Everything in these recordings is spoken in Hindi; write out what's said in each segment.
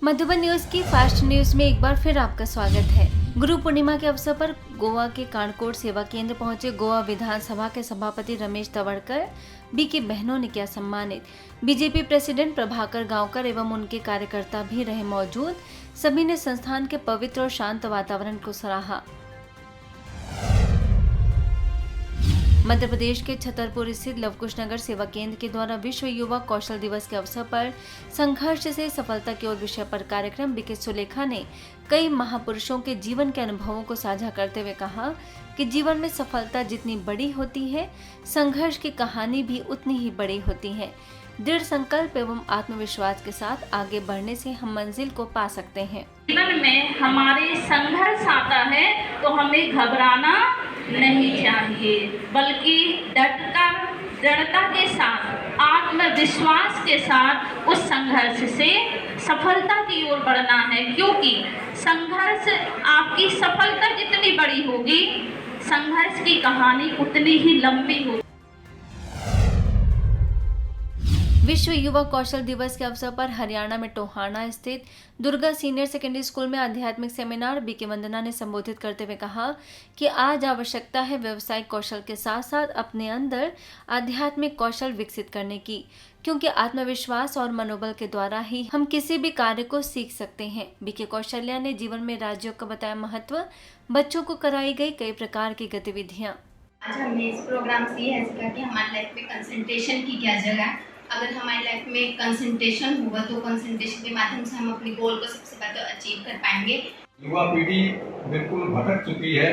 मधुबन न्यूज की फास्ट न्यूज में एक बार फिर आपका स्वागत है। गुरु पूर्णिमा के अवसर पर गोवा के कांडकोट सेवा केंद्र पहुंचे गोवा विधानसभा के सभापति रमेश तवड़कर बी की बहनों ने किया सम्मानित। बीजेपी प्रेसिडेंट प्रभाकर गांवकर एवं उनके कार्यकर्ता भी रहे मौजूद। सभी ने संस्थान के पवित्र और शांत वातावरण को सराहा। मध्य प्रदेश के छतरपुर स्थित लवकुश नगर सेवा केंद्र के द्वारा विश्व युवा कौशल दिवस के अवसर पर संघर्ष से सफलता की ओर विषय पर कार्यक्रम बीके सुलेखा ने कई महापुरुषों के जीवन के अनुभवों को साझा करते हुए कहा कि जीवन में सफलता जितनी बड़ी होती है, संघर्ष की कहानी भी उतनी ही बड़ी होती है। दृढ़ संकल्प एवं आत्मविश्वास के साथ आगे बढ़ने से हम मंजिल को पा सकते हैं। जीवन में हमारे संघर्ष आता है तो हमें घबराना नहीं चाहिए, बल्कि दृढ़ता के साथ, आत्मविश्वास के साथ उस संघर्ष से सफलता की ओर बढ़ना है। क्योंकि संघर्ष, आपकी सफलता जितनी बड़ी होगी, संघर्ष की कहानी उतनी ही लंबी होगी। विश्व युवा कौशल दिवस के अवसर पर हरियाणा में टोहाना स्थित दुर्गा सीनियर सेकेंडरी स्कूल में आध्यात्मिक सेमिनार बीके वंदना ने संबोधित करते हुए कहा कि आज आवश्यकता है व्यावसायिक कौशल के साथ साथ अपने अंदर आध्यात्मिक कौशल विकसित करने की, क्योंकि आत्मविश्वास और मनोबल के द्वारा ही हम किसी भी कार्य को सीख सकते हैं। बीके कौशल्या ने जीवन में राज्यों का बताया महत्व, बच्चों को कराई गई कई प्रकार की गतिविधियाँ। आज हमने इस प्रोग्राम से यह सीखा कि हमारी लाइफ में कंसंट्रेशन की क्या जगह है। अगर हमारी लाइफ में कंसंट्रेशन होगा तो कंसंट्रेशन के माध्यम से हम अपने गोल को सबसे पहले अचीव कर पाएंगे। युवा पीढ़ी बिल्कुल भटक चुकी है,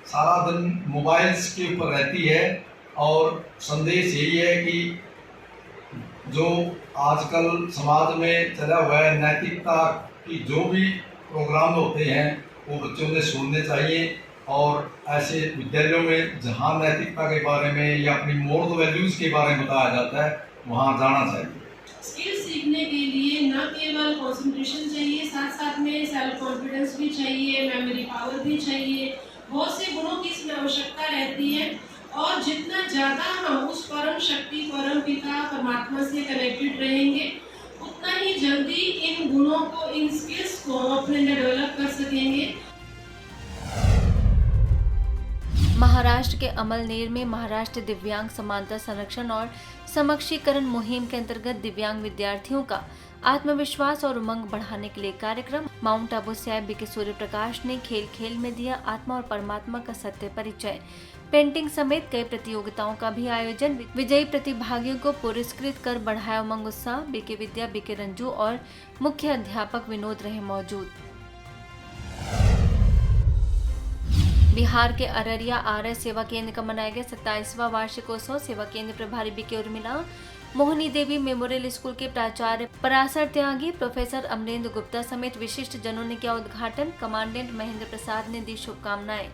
सारा दिन मोबाइल्स के ऊपर रहती है और संदेश यही है कि जो आजकल समाज में चला हुआ है, नैतिकता की जो भी प्रोग्राम होते हैं वो बच्चों ने सुनने चाहिए और ऐसे विद्यालयों में जहाँ नैतिकता के बारे में या अपनी मोरल वैल्यूज़ के बारे में बताया जाता है वहाँ जाना चाहिए। स्किल सीखने के लिए न केवल कंसंट्रेशन चाहिए, साथ साथ में सेल्फ कॉन्फिडेंस भी चाहिए, मेमोरी पावर भी चाहिए। बहुत से गुणों की इसमें आवश्यकता रहती है और जितना ज़्यादा हम उस परम शक्ति, परम पिता परमात्मा से कनेक्टेड रहेंगे, उतना ही जल्दी इन गुणों को, इन स्किल्स को अपने डेवलप कर सकेंगे। महाराष्ट्र के अमलनेर में महाराष्ट्र दिव्यांग समानता संरक्षण और समक्षीकरण मुहिम के अंतर्गत दिव्यांग विद्यार्थियों का आत्मविश्वास और उमंग बढ़ाने के लिए कार्यक्रम। माउंट आबू से बीके सूर्य प्रकाश ने खेल खेल में दिया आत्मा और परमात्मा का सत्य परिचय। पेंटिंग समेत कई प्रतियोगिताओं का भी आयोजन। विजयी प्रतिभागियों को पुरस्कृत कर बढ़ाया उमंग उत्साह। बीके विद्या, बीके रंजू और मुख्य अध्यापक विनोद रहे मौजूद। बिहार के अररिया आर्य सेवा केंद्र का मनाया गया 27वां वार्षिकोत्सव। सेवा केंद्र प्रभारी बीके उर्मिला, मोहनी देवी मेमोरियल स्कूल के प्राचार्य पराशर त्यागी, प्रोफेसर अमरेंद्र गुप्ता समेत विशिष्ट जनों ने किया उद्घाटन। कमांडेंट महेंद्र प्रसाद ने दी शुभकामनाएं।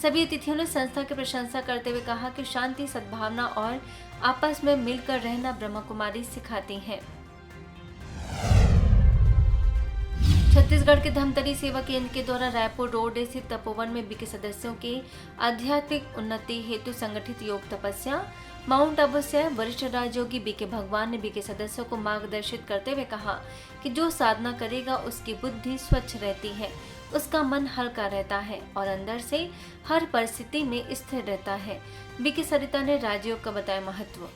सभी अतिथियों ने संस्था की प्रशंसा करते हुए कहा कि शांति, सद्भावना और आपस में मिलकर रहना ब्रह्मा कुमारी सिखाती है। छत्तीसगढ़ के धमतरी सेवा केंद्र के द्वारा रायपुर रोड स्थित तपोवन में बीके सदस्यों के आध्यात्मिक उन्नति हेतु संगठित योग तपस्या। माउंट आबू से वरिष्ठ राजयोगी बीके भगवान ने बीके सदस्यों को मार्गदर्शित करते हुए कहा कि जो साधना करेगा उसकी बुद्धि स्वच्छ रहती है, उसका मन हल्का रहता है और अंदर से हर परिस्थिति में स्थिर रहता है। बीके सरिता ने राजयोग का बताया महत्व।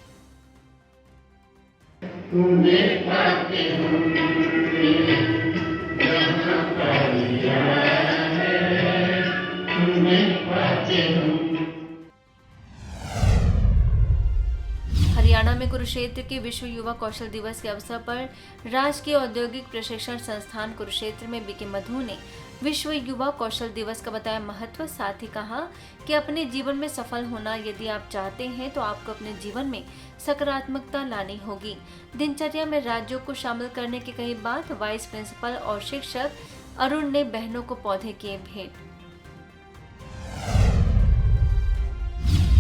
हरियाणा में कुरुक्षेत्र के विश्व युवा कौशल दिवस के अवसर पर राजकीय औद्योगिक प्रशिक्षण संस्थान कुरुक्षेत्र में बीके मधु ने विश्व युवा कौशल दिवस का बताया महत्व। साथ ही कहा कि अपने जीवन में सफल होना यदि आप चाहते हैं तो आपको अपने जीवन में सकारात्मकता लानी होगी। दिनचर्या में राज्यों को शामिल करने की कही बात। वाइस प्रिंसिपल और शिक्षक अरुण ने बहनों को पौधे किए भेंट।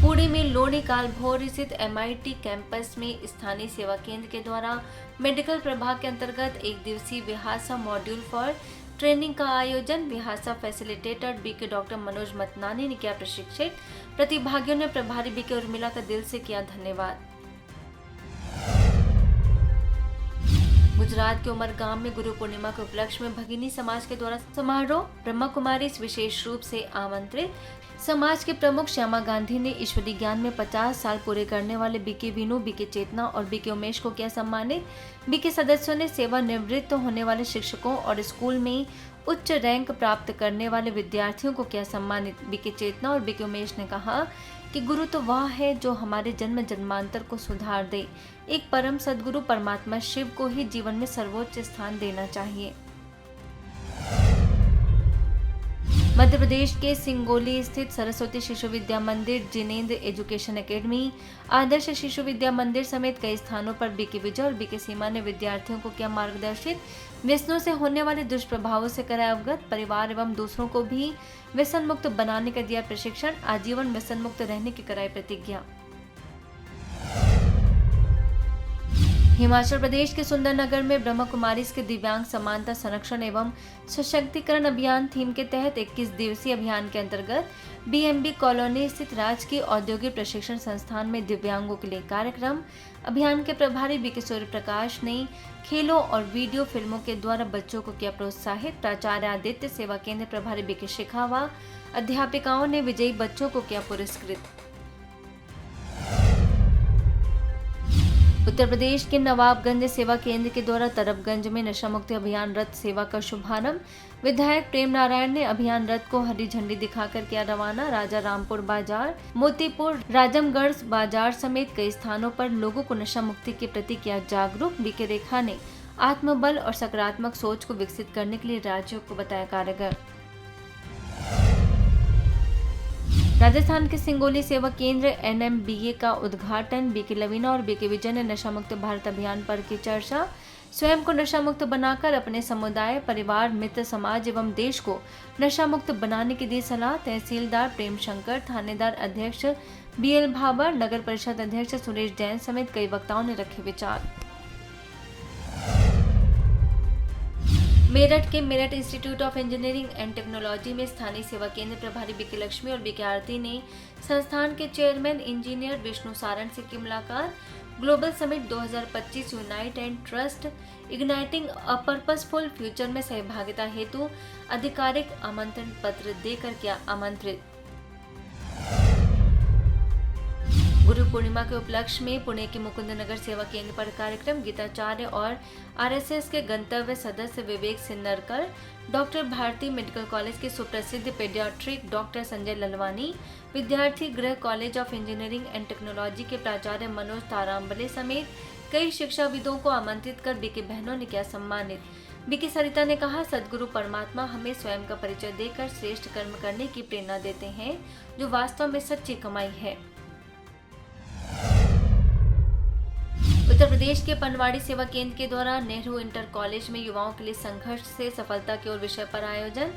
पुणे में लोनी कालभोर स्थित MIT कैंपस में स्थानीय सेवा केंद्र के द्वारा मेडिकल प्रभाग के अंतर्गत एक दिवसीय विहासा मॉड्यूल फॉर ट्रेनिंग का आयोजन। विहासा फैसिलिटेटर बीके डॉक्टर मनोज मतनानी ने किया प्रशिक्षित। प्रतिभागियों ने प्रभारी बीके उर्मिला का दिल से किया धन्यवाद। गुजरात के उमरगाम में गुरु पूर्णिमा के उपलक्ष्य में भगिनी समाज के द्वारा समारोह। ब्रह्मा कुमारी विशेष रूप से आमंत्रित। समाज के प्रमुख श्यामा गांधी ने ईश्वरी ज्ञान में 50 साल पूरे करने वाले बीके विनू, बीके चेतना और बीके उमेश को किया सम्मानित। बीके सदस्यों ने सेवानिवृत्त होने वाले शिक्षकों और स्कूल में उच्च रैंक प्राप्त करने वाले विद्यार्थियों को किया सम्मानित। बीके चेतना और बीके उमेश ने कहा कि गुरु तो वह है जो हमारे जन्म जन्मांतर को सुधार दे। एक परम सद्गुरु परमात्मा शिव को ही जीवन में सर्वोच्च स्थान देना चाहिए। मध्य प्रदेश के सिंगोली स्थित सरस्वती शिशु विद्या मंदिर, जिनेंद्र एजुकेशन एकेडमी, आदर्श शिशु विद्या मंदिर समेत कई स्थानों पर बीके विजय और बीके सीमा ने विद्यार्थियों को किया मार्गदर्शित। व्यसनों से होने वाले दुष्प्रभावों से कराया अवगत। परिवार एवं दूसरों को भी व्यसन मुक्त बनाने का दिया प्रशिक्षण। आजीवन व्यसन मुक्त रहने की कराई प्रतिज्ञा। हिमाचल प्रदेश के सुंदरनगर में ब्रह्मा कुमारीज के दिव्यांग समानता संरक्षण एवं सशक्तिकरण अभियान थीम के तहत 21 दिवसीय अभियान के अंतर्गत बीएमबी कॉलोनी स्थित राजकीय औद्योगिक प्रशिक्षण संस्थान में दिव्यांगों के लिए कार्यक्रम। अभियान के प्रभारी बीके सूर्य प्रकाश ने खेलों और वीडियो फिल्मों के द्वारा बच्चों को किया प्रोत्साहित। प्राचार्य आदित्य, सेवा केंद्र प्रभारी बीके शिखावा, अध्यापिकाओं ने विजयी बच्चों को किया पुरस्कृत। उत्तर प्रदेश के नवाबगंज सेवा केंद्र के द्वारा तरबगंज में नशा मुक्ति अभियान रथ सेवा का शुभारंभ। विधायक प्रेम नारायण ने अभियान रथ को हरी झंडी दिखाकर किया रवाना। राजा रामपुर बाजार, मोतीपुर, राजमगढ़ बाजार समेत कई स्थानों पर लोगों को नशा मुक्ति के प्रति किया जागरूक। बीके रेखा ने आत्मबल और सकारात्मक सोच को विकसित करने के लिए राज्यों को बताया कारगर। राजस्थान के सिंगोली सेवा केंद्र NMBA का उद्घाटन। बीके लवीना और बीके विजय ने नशा मुक्त भारत अभियान पर की चर्चा। स्वयं को नशा मुक्त बनाकर अपने समुदाय, परिवार, मित्र, समाज एवं देश को नशा मुक्त बनाने की दी सलाह। तहसीलदार प्रेम शंकर, थानेदार अध्यक्ष BL भाबर, नगर परिषद अध्यक्ष सुरेश जैन समेत कई वक्ताओं ने रखे विचार। मेरठ के Meerut institute of engineering and technology में स्थानीय सेवा केंद्र प्रभारी बीके लक्ष्मी और बीके आरती ने संस्थान के चेयरमैन इंजीनियर विष्णु सारण से की मुलाकात। Global summit 2025 unite and trust igniting a purposeful future में सहभागिता हेतु आधिकारिक आमंत्रण पत्र देकर किया आमंत्रित। गुरु पूर्णिमा के उपलक्ष्य में पुणे के मुकुंदनगर सेवा केंद्र पर कार्यक्रम। गीताचार्य और RSS के गंतव्य सदस्य विवेक सिन्नरकर, डॉक्टर भारती मेडिकल कॉलेज के सुप्रसिद्ध पेडियाट्रिक डॉक्टर संजय ललवानी, विद्यार्थी गृह college of engineering and technology के प्राचार्य मनोज ताराम्बले समेत कई शिक्षाविदों को आमंत्रित कर बीके बहनों ने किया सम्मानित। बीके सरिता ने कहा, सद्गुरु परमात्मा हमें स्वयं का परिचय देकर श्रेष्ठ कर्म करने की प्रेरणा देते हैं, जो वास्तव में सच्ची कमाई है। उत्तर प्रदेश के पनवाड़ी सेवा केंद्र के द्वारा नेहरू इंटर कॉलेज में युवाओं के लिए संघर्ष से सफलता की ओर विषय पर आयोजन।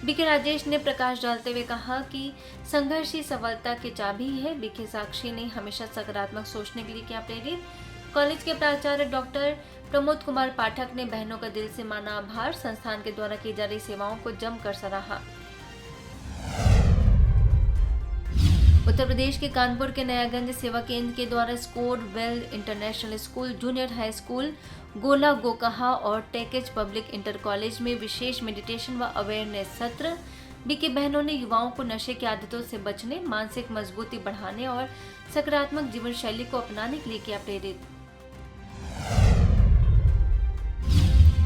बीके राजेश ने प्रकाश डालते हुए कहा कि संघर्ष ही सफलता की चाबी है। बीके साक्षी ने हमेशा सकारात्मक सोचने के लिए किया प्रेरित। कॉलेज के प्राचार्य डॉक्टर प्रमोद कुमार पाठक ने बहनों का दिल से माना आभार। संस्थान के द्वारा की जा रही सेवाओं को जमकर सराहा। उत्तर प्रदेश के कानपुर के नयागंज सेवा केंद्र के द्वारा score well international school, junior high school, गोला गोकहा और टेकेज पब्लिक इंटर कॉलेज में विशेष मेडिटेशन व अवेयरनेस सत्र। बीके बहनों ने युवाओं को नशे की आदतों से बचने, मानसिक मजबूती बढ़ाने और सकारात्मक जीवन शैली को अपनाने के लिए किया प्रेरित।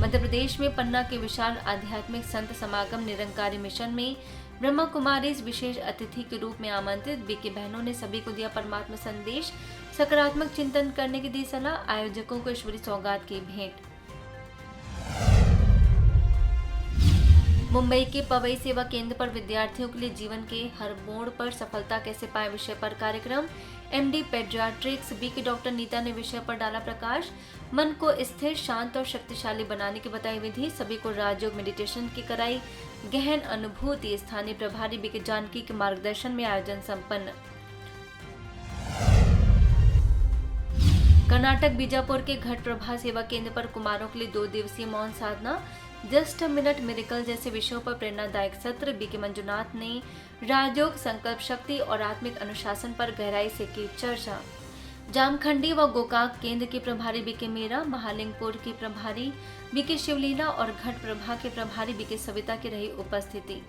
मध्य प्रदेश में पन्ना के विशाल आध्यात्मिक संत समागम निरंकारी मिशन में ब्रह्मा कुमारीज विशेष अतिथि के रूप में आमंत्रित। बीके बहनों ने सभी को दिया परमात्मा संदेश, सकारात्मक चिंतन करने की दी सलाह। आयोजकों को ईश्वरी सौगात की भेंट। मुंबई के पवई सेवा केंद्र पर विद्यार्थियों के लिए जीवन के हर मोड़ पर सफलता कैसे पाए विषय पर कार्यक्रम। MD paediatrics BK doctor Nita ने विषय पर डाला प्रकाश। मन को स्थिर, शांत और शक्तिशाली बनाने की बताई विधि। सभी को राजयोग मेडिटेशन की कराई गहन अनुभूति। स्थानीय प्रभारी बीके जानकी के मार्गदर्शन में आयोजन संपन्न। कर्नाटक बीजापुर के घट प्रभा सेवा केंद्र पर कुमारों के लिए 2 दिवसीय मौन साधना, जस्ट अ मिनट मिरेकल जैसे विषयों पर प्रेरणादायक सत्र। बीके मंजुनाथ ने राजयोग, संकल्प शक्ति और आत्मिक अनुशासन पर गहराई से की चर्चा। जामखंडी व गोकाक केंद्र के प्रभारी बीके मीरा, महालिंगपुर के प्रभारी बीके शिवलीला और घट प्रभाग के प्रभारी बीके सविता की रही उपस्थिति।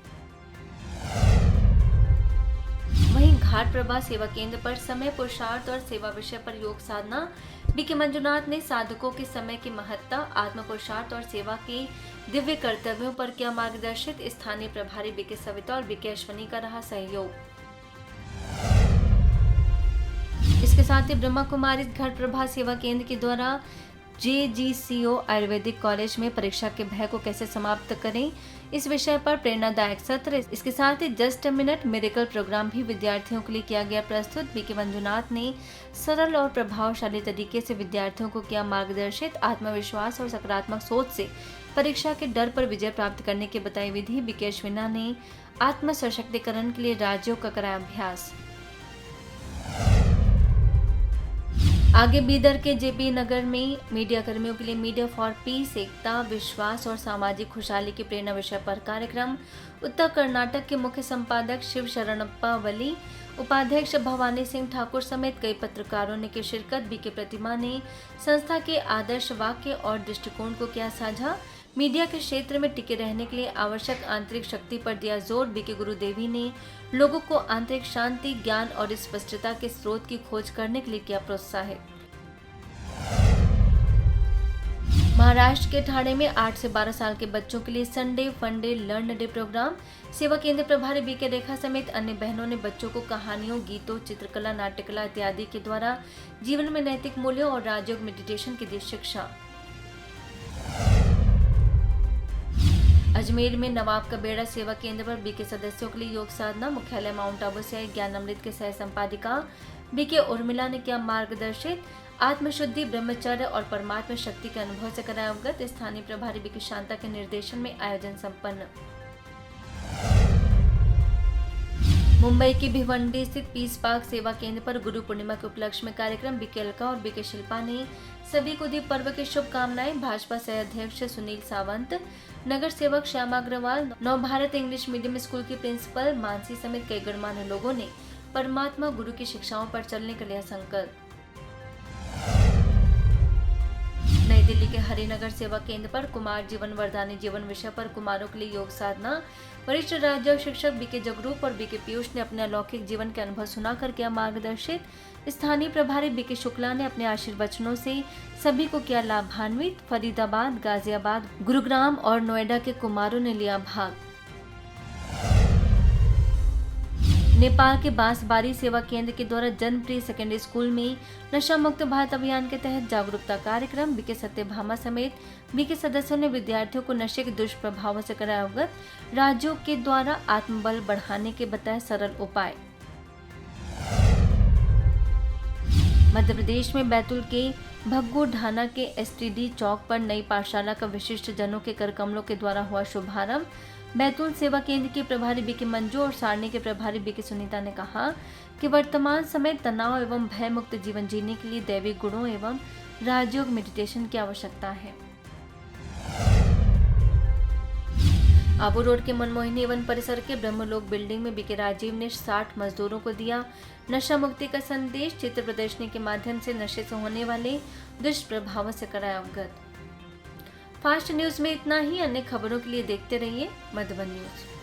वहीं घाट प्रभा सेवा केंद्र पर समय पुरुषार्थ और सेवा विषय पर योग साधना बीके मंजुनाथ ने साधकों के समय की महत्ता, आत्म पुरुषार्थ और सेवा के दिव्य कर्तव्यों पर किया मार्गदर्शित। स्थानीय प्रभारी बीके सविता और बीके अश्वनी का रहा सहयोग। इसके साथ ही ब्रह्मा कुमारी घट प्रभा सेवा केंद्र के द्वारा JGCO आयुर्वेदिक कॉलेज में परीक्षा के भय को कैसे समाप्त करें, इस विषय पर प्रेरणादायक सत्र। इसके साथ ही just a minute miracle program भी विद्यार्थियों के लिए किया गया प्रस्तुत। बीके मंजुनाथ ने सरल और प्रभावशाली तरीके से विद्यार्थियों को किया मार्गदर्शित। आत्मविश्वास और सकारात्मक सोच से परीक्षा के डर पर विजय प्राप्त करने की बताई विधि। बीके अश्विना ने आत्म सशक्तिकरण के लिए राजयोग का कराया अभ्यास। आगे बीदर के JP नगर में मीडिया कर्मियों के लिए मीडिया फॉर पीस, एकता, विश्वास और सामाजिक खुशहाली की प्रेरणा विषय पर कार्यक्रम। उत्तर कर्नाटक के मुख्य संपादक शिव शरणप्पा वली, उपाध्यक्ष भवानी सिंह ठाकुर समेत कई पत्रकारों ने की शिरकत। बीके प्रतिमा ने संस्था के आदर्श वाक्य और दृष्टिकोण को किया साझा। मीडिया के क्षेत्र में टिके रहने के लिए आवश्यक आंतरिक शक्ति पर दिया जोर। बीके गुरुदेवी ने लोगों को आंतरिक शांति, ज्ञान और स्पष्टता के स्रोत की खोज करने के लिए किया प्रोत्साहित। महाराष्ट्र के ठाणे में 8 से 12 साल के बच्चों के लिए संडे फंडे लर्न डे प्रोग्राम। सेवा केंद्र प्रभारी बीके रेखा समेत अन्य बहनों ने बच्चों को कहानियों, गीतों, चित्रकला, नाट्यकला इत्यादि के द्वारा जीवन में नैतिक मूल्यों और राजयोग मेडिटेशन की दी शिक्षा। अजमेर में नवाब का बेड़ा सेवा केंद्र पर बीके सदस्यों के लिए योग साधना। मुख्यालय माउंट आबू से आई ज्ञान अमृत के सह संपादिका बीके उर्मिला ने किया मार्गदर्शित। आत्मशुद्धि, ब्रह्मचर्य और परमात्मा शक्ति के अनुभव से कराया अवगत। स्थानीय प्रभारी बीके शांता के निर्देशन में आयोजन संपन्न। मुंबई की भिवंडी स्थित पीस पार्क सेवा केंद्र पर गुरु पूर्णिमा के उपलक्ष्य में कार्यक्रम। बीके अलका और बीके शिल्पा ने सभी को दी पर्व की शुभकामनाएं। भाजपा सह अध्यक्ष सुनील सावंत, नगर सेवक श्यामा अग्रवाल, नव भारत इंग्लिश मीडियम स्कूल की प्रिंसिपल मानसी समेत कई गणमान्य लोगों ने परमात्मा गुरु की शिक्षाओं पर चलने का लिया संकल्प। नई दिल्ली के हरिनगर सेवा केंद्र पर कुमार जीवन वरदानी जीवन विषय पर कुमारों के लिए योग साधना। वरिष्ठ राजयोग शिक्षक बीके जगरूप और बीके पीयूष ने अपने अलौकिक जीवन के अनुभव सुनाकर किया मार्गदर्शित। स्थानीय प्रभारी बीके शुक्ला ने अपने आशीर्वचनों से सभी को किया लाभान्वित। फरीदाबाद, गाजियाबाद, गुरुग्राम और नोएडा के कुमारों ने लिया भाग। नेपाल के बांसबारी सेवा केंद्र के द्वारा जनप्रिय सेकेंडरी स्कूल में नशा मुक्त भारत अभियान के तहत जागरूकता कार्यक्रम। बीके सत्यभामा समेत बीके सदस्यों ने विद्यार्थियों को नशे के दुष्प्रभावों से कराया अवगत। राजयोग के द्वारा आत्मबल बढ़ाने के बताए सरल उपाय। मध्य प्रदेश में बैतूल के भग्गू ढाना के STD चौक पर नई पाठशाला का विशिष्ट जनों के कर कमलों के द्वारा हुआ शुभारंभ। बैतूल सेवा केंद्र के प्रभारी बीके मंजू और सारणी के प्रभारी बीके सुनीता ने कहा कि वर्तमान समय तनाव एवं भय मुक्त जीवन जीने के लिए दैविक गुणों एवं राजयोग मेडिटेशन की आवश्यकता है। आबू रोड के मनमोहिनी वन परिसर के ब्रह्मलोक बिल्डिंग में बीके राजीव ने 60 मजदूरों को दिया नशा मुक्ति का संदेश। चित्र प्रदर्शनी के माध्यम से नशे से होने वाले दुष्प्रभावों से कराया अवगत। फास्ट न्यूज में इतना ही। अन्य खबरों के लिए देखते रहिए मधुबन न्यूज।